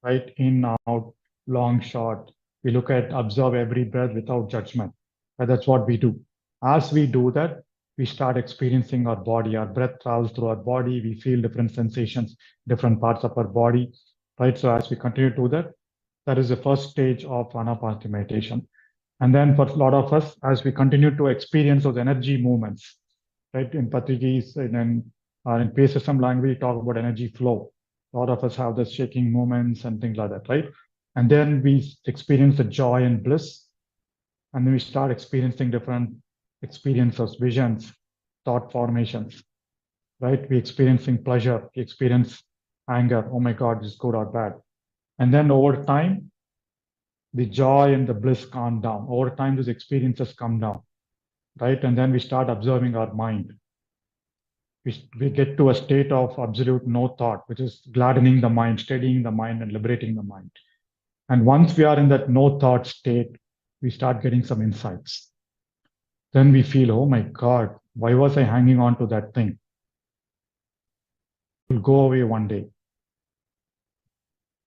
right? In, out, long, short. We look at, observe every breath without judgment. And that's what we do. As we do that, we start experiencing our body. Our breath travels through our body. We feel different sensations, different parts of our body, right? So as we continue to do that, that is the first stage of Anapanasati meditation. And then for a lot of us, as we continue to experience those energy movements, right? In Patriji's and in PSSM language, we talk about energy flow. A lot of us have the shaking movements and things like that, right? And then we experience the joy and bliss. And then we start experiencing different experiences, visions, thought formations, right? We experiencing pleasure, we experience anger. Oh my God, this is good or bad. And then over time, the joy and the bliss calm down. Over time, those experiences come down, right? And then we start observing our mind. We get to a state of absolute no thought, which is gladdening the mind, steadying the mind, and liberating the mind. And once we are in that no thought state, we start getting some insights. Then we feel, oh my God, why was I hanging on to that thing? It will go away one day.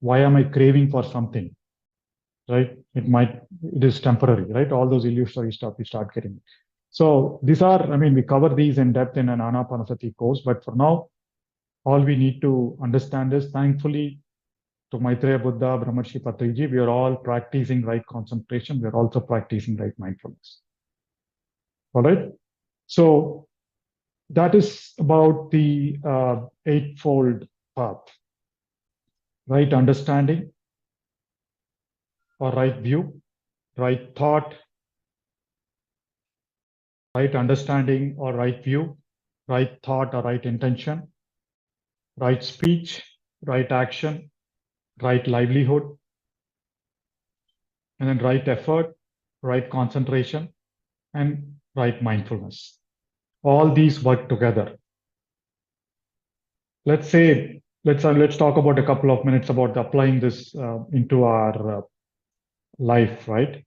Why am I craving for something? Right? It is temporary, right? All those illusory stuff we start getting. So these are, I mean, we cover these in depth in an Anapanasati course, but for now, all we need to understand is, thankfully, to Maitreya Buddha, Brahmarshi Patriji, we are all practicing right concentration. We are also practicing right mindfulness. All right. So that is about the eightfold path. Right understanding or right view, right thought, right understanding or right view, right thought or right intention, right speech, right action, right livelihood, and then right effort, right concentration, and right mindfulness. All these work together. Let's talk about a couple of minutes about applying this into our life, right?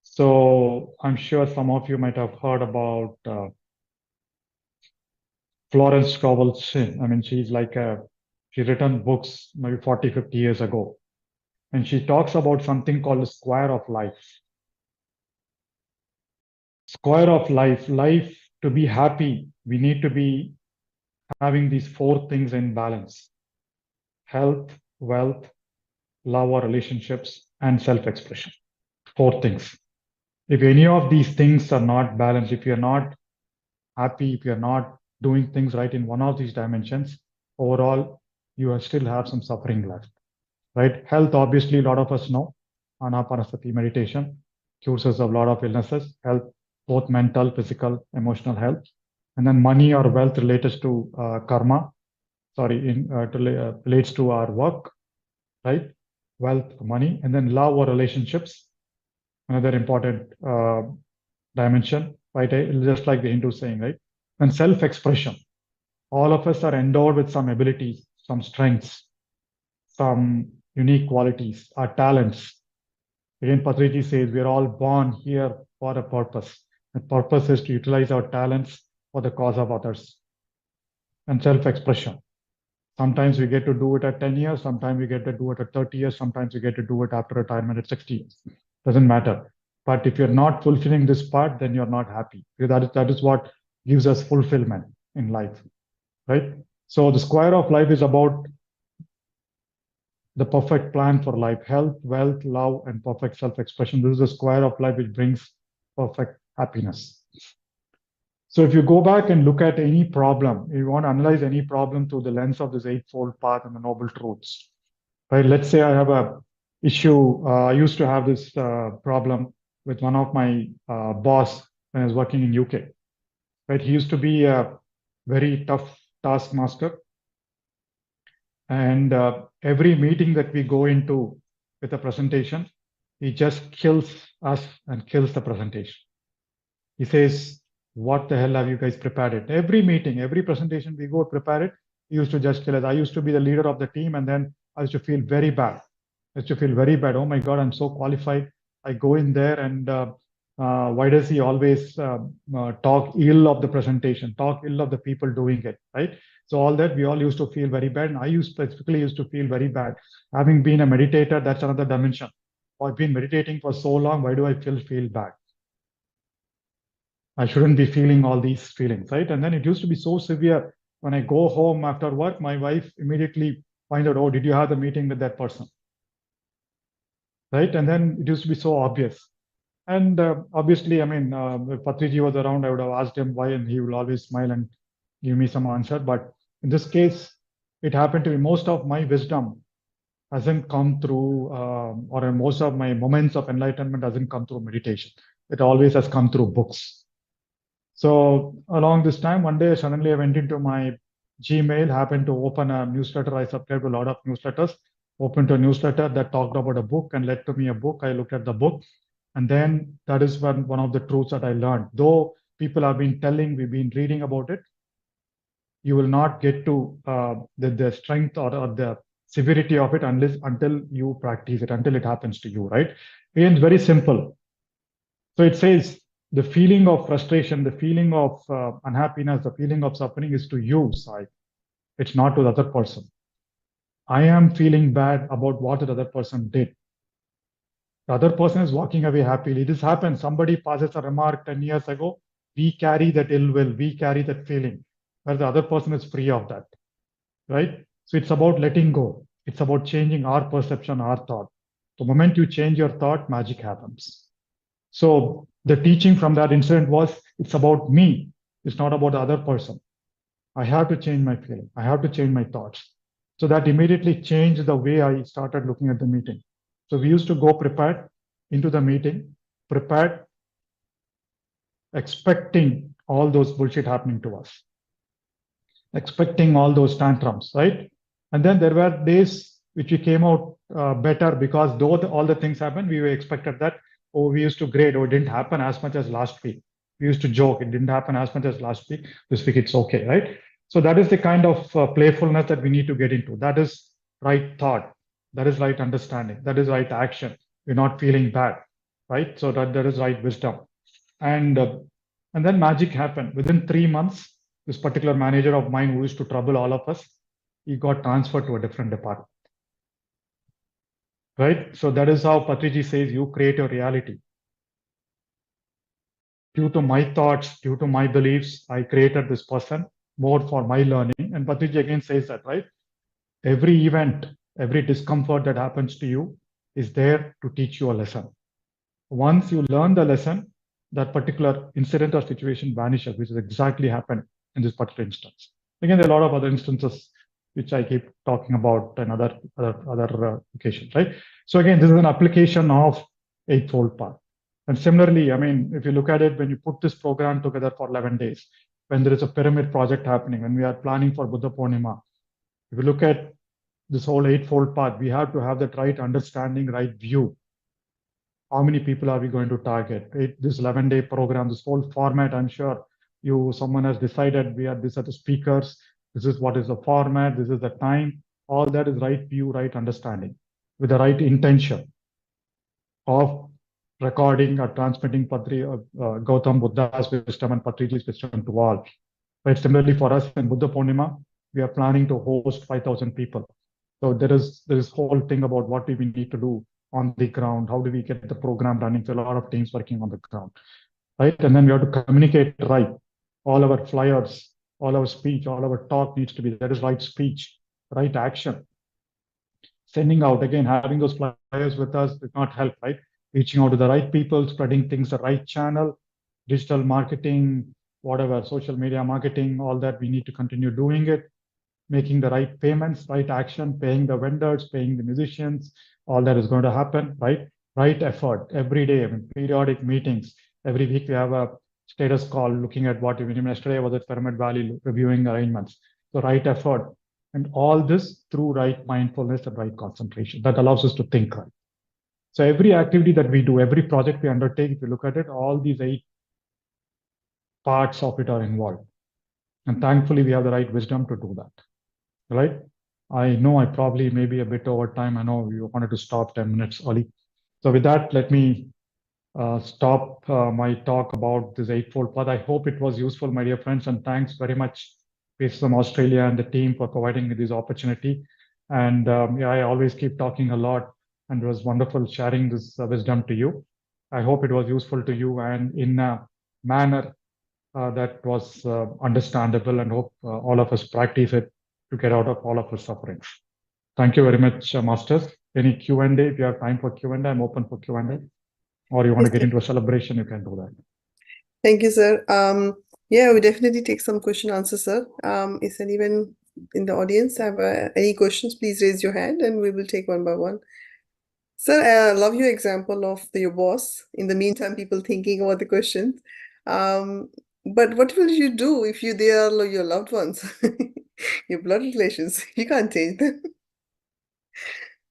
So I'm sure some of you might have heard about Florence Scovel Shinn. I mean, she's she written books maybe 40, 50 years ago. And she talks about something called the square of life. Square of life, to be happy, we need to be having these four things in balance: health, wealth, love or relationships, and self-expression. Four things. If any of these things are not balanced, if you're not happy, if you're not doing things right in one of these dimensions, overall, you still have some suffering left, right? Health, obviously, a lot of us know. Ana-Pana-Sati meditation cures us of a lot of illnesses, health, both mental, physical, emotional health. And then money or wealth relates to karma, relates to our work, right? Wealth, money, and then love or relationships, another important dimension, right? Just like the Hindu saying, right? And self-expression. All of us are endowed with some abilities, some strengths, some unique qualities, our talents. Again, Patriji says we're all born here for a purpose. The purpose is to utilize our talents for the cause of others. And self-expression. Sometimes we get to do it at 10 years, sometimes we get to do it at 30 years, sometimes we get to do it after retirement at 60 years. Doesn't matter. But if you're not fulfilling this part, then you're not happy. That is what gives us fulfillment in life, right? So the square of life is about the perfect plan for life: health, wealth, love, and perfect self-expression. This is the square of life which brings perfect happiness. So if you go back and look at any problem, if you want to analyze any problem through the lens of this eightfold path and the noble truths, right? Let's say I have a issue. I used to have this problem with one of my boss when I was working in UK, right? He used to be a very tough taskmaster. And every meeting that we go into with a presentation, he just kills us and kills the presentation. He says, what the hell have you guys prepared it? Every meeting, every presentation we go prepare it, he used to just kill us. I used to be the leader of the team, and then I used to feel very bad. Oh my God, I'm so qualified. I go in there and why does he always talk ill of the presentation, talk ill of the people doing it, right? So all that, we all used to feel very bad. And I specifically used to feel very bad. Having been a meditator, that's another dimension. I've been meditating for so long, why do I feel bad? I shouldn't be feeling all these feelings, right? And then it used to be so severe. When I go home after work, my wife immediately find out, oh, did you have the meeting with that person? Right? And then it used to be so obvious. And obviously, I mean, if Patriji was around, I would have asked him why, and he will always smile and give me some answer. But in this case, it happened to be most of my wisdom hasn't come through, or most of my moments of enlightenment hasn't come through meditation. It always has come through books. So along this time, one day, suddenly I went into my Gmail, happened to open a newsletter. I subscribe to a lot of newsletters, opened to a newsletter that talked about a book and led to me a book. I looked at the book. And then that is one of the truths that I learned. Though people have been telling, we've been reading about it, you will not get to the strength or the severity of it until you practice it, until it happens to you, right? Again, it's very simple. So it says the feeling of frustration, the feeling of unhappiness, the feeling of suffering is to you, Sai. It's not to the other person. I am feeling bad about what the other person did. The other person is walking away happily. This happens. Somebody passes a remark 10 years ago. We carry that ill will, we carry that feeling, where the other person is free of that, right? So it's about letting go. It's about changing our perception, our thought. The moment you change your thought, magic happens. So the teaching from that incident was, it's about me. It's not about the other person. I have to change my feeling. I have to change my thoughts. So that immediately changed the way I started looking at the meeting. So we used to go prepared into the meeting, prepared, expecting all those bullshit happening to us, expecting all those tantrums, right? And then there were days which we came out better because though all the things happened, we were expected that, oh, we used to grade, oh, it didn't happen as much as last week. We used to joke, it didn't happen as much as last week. This week it's okay, right? So that is the kind of playfulness that we need to get into. That is right thought. That is right understanding. That is right action. We're not feeling bad, right? So that is right wisdom. And then magic happened. Within 3 months, this particular manager of mine who used to trouble all of us, he got transferred to a different department. Right? So that is how Patriji says you create your reality. Due to my thoughts, due to my beliefs, I created this person more for my learning. And Patriji again says that, right? Every event, every discomfort that happens to you is there to teach you a lesson. Once you learn the lesson, that particular incident or situation vanishes, which is exactly happened in this particular instance. Again, there are a lot of other instances which I keep talking about in other occasions, right? So again, this is an application of Eightfold Path. And similarly, I mean, if you look at it, when you put this program together for 11 days, when there is a pyramid project happening, when we are planning for Buddha Purnima, if you look at this whole Eightfold Path, we have to have that right understanding, right view. How many people are we going to target? This 11-day program, this whole format, I'm sure someone has decided these are the speakers, this is what is the format, this is the time, all that is right view, right understanding, with the right intention of recording or transmitting Gautam Buddha's wisdom and Patriji's wisdom to all. Right? Similarly, for us in Buddha Purnima, we are planning to host 5,000 people. So there is whole thing about what do we need to do on the ground, how do we get the program running? So a lot of teams working on the ground, right? And then we have to communicate right. All our flyers, all our speech, all our talk needs to be, that is right speech, right action. Sending out, again, having those flyers with us did not help, right? Reaching out to the right people, spreading things the right channel, digital marketing, whatever, social media marketing, all that we need to continue doing it, making the right payments, right action, paying the vendors, paying the musicians, all that is going to happen, right? Right effort every day, I mean, periodic meetings. Every week we have a status call looking at what we did yesterday was at Pyramid Valley reviewing arrangements. So right effort. And all this through right mindfulness and right concentration that allows us to think right. So every activity that we do, every project we undertake, if you look at it, all these 8 parts of it are involved. And thankfully, we have the right wisdom to do that, right? I know I probably may be a bit over time. I know you wanted to stop 10 minutes early. So with that, let me stop my talk about this Eightfold Path. I hope it was useful, my dear friends, and thanks very much PSSM Australia and the team for providing me this opportunity. And I always keep talking a lot, and it was wonderful sharing this wisdom to you. I hope it was useful to you and in a manner that was understandable, and hope all of us practice it to get out of all of our sufferings. Thank you very much, Masters. Any Q&A? If you have time for Q&A, I'm open for Q&A. Or you want to get into a celebration, you can do that. Thank you, sir. Yeah, we definitely take some question answers, sir. Is anyone in the audience have any questions? Please raise your hand and we will take one by one. Sir, I love your example of your boss. In the meantime, people thinking about the questions. But what will you do if they are your loved ones, your blood relations? You can't change them.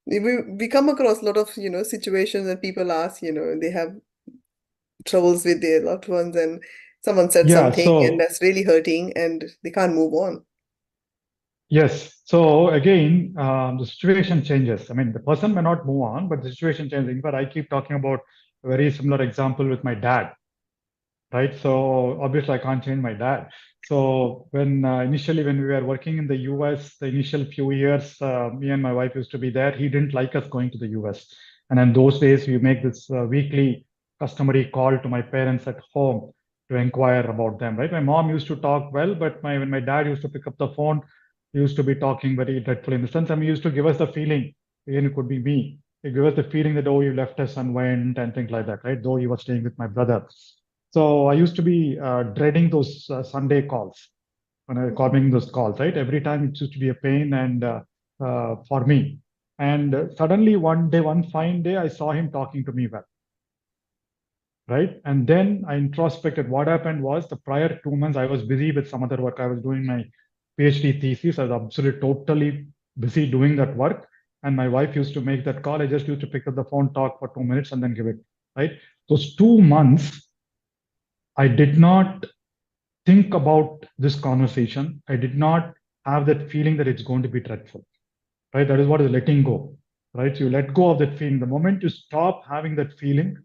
We come across a lot of situations that people ask, they have troubles with their loved ones and someone said something and that's really hurting and they can't move on. Yes. So again, the situation changes. I mean, the person may not move on, but the situation changes. But I keep talking about a very similar example with my dad, right? So obviously I can't change my dad. So when initially when we were working in the US, the initial few years, me and my wife used to be there. He didn't like us going to the US. And in those days, we make this weekly customary call to my parents at home to inquire about them, right? My mom used to talk well, but when my dad used to pick up the phone, he used to be talking very dreadfully in the sense. I mean, he used to give us the feeling, again, it could be me. He gave us the feeling that, oh, you left us and went and things like that, right? Though he was staying with my brother. So I used to be dreading those Sunday calls when I was making those calls, right? Every time it used to be a pain and for me. And suddenly one fine day, I saw him talking to me well, right? And then I introspected. What happened was the prior 2 months, I was busy with some other work. I was doing my PhD thesis. I was absolutely totally busy doing that work. And my wife used to make that call. I just used to pick up the phone, talk for 2 minutes, and then give it, right? Those 2 months, I did not think about this conversation. I did not have that feeling that it's going to be dreadful, right? That is what is letting go, right? So you let go of that feeling. The moment you stop having that feeling,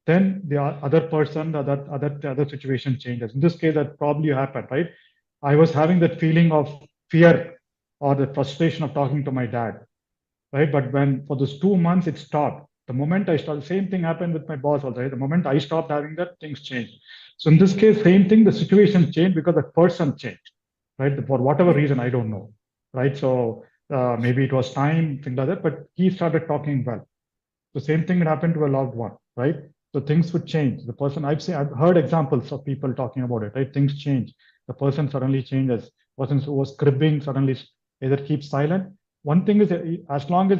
then the other person, the other situation changes. In this case, that probably happened, right? I was having that feeling of fear or the frustration of talking to my dad, right? But when for those 2 months it stopped. The moment I started, same thing happened with my boss also, right? The moment I stopped having that, things changed. So in this case, same thing, the situation changed because the person changed, right? For whatever reason, I don't know, right? So maybe it was time, things like that, but he started talking well. The same thing would happen to a loved one, right? So things would change. The person I've heard examples of people talking about it, right? Things change. The person suddenly changes. Person who was cribbing suddenly either keeps silent. One thing is that as long as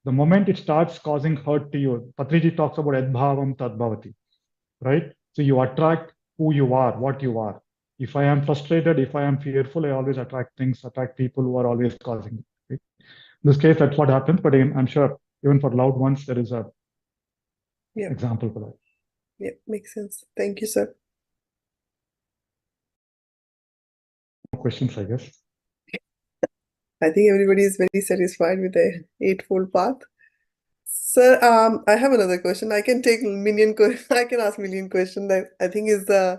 the moment it starts causing hurt to you, Patriji talks about adbhavam tadbhavati, right? So you attract who you are, what you are. If I am frustrated, if I am fearful, I always attract people who are always causing it. Right? In this case, that's what happens. But I'm sure even for loved ones, there is a example for that. Yeah, makes sense. Thank you, sir. No questions, I guess. I think everybody is very satisfied with the Eightfold Path. Sir, I have another question. I can take I can ask million questions. I think is the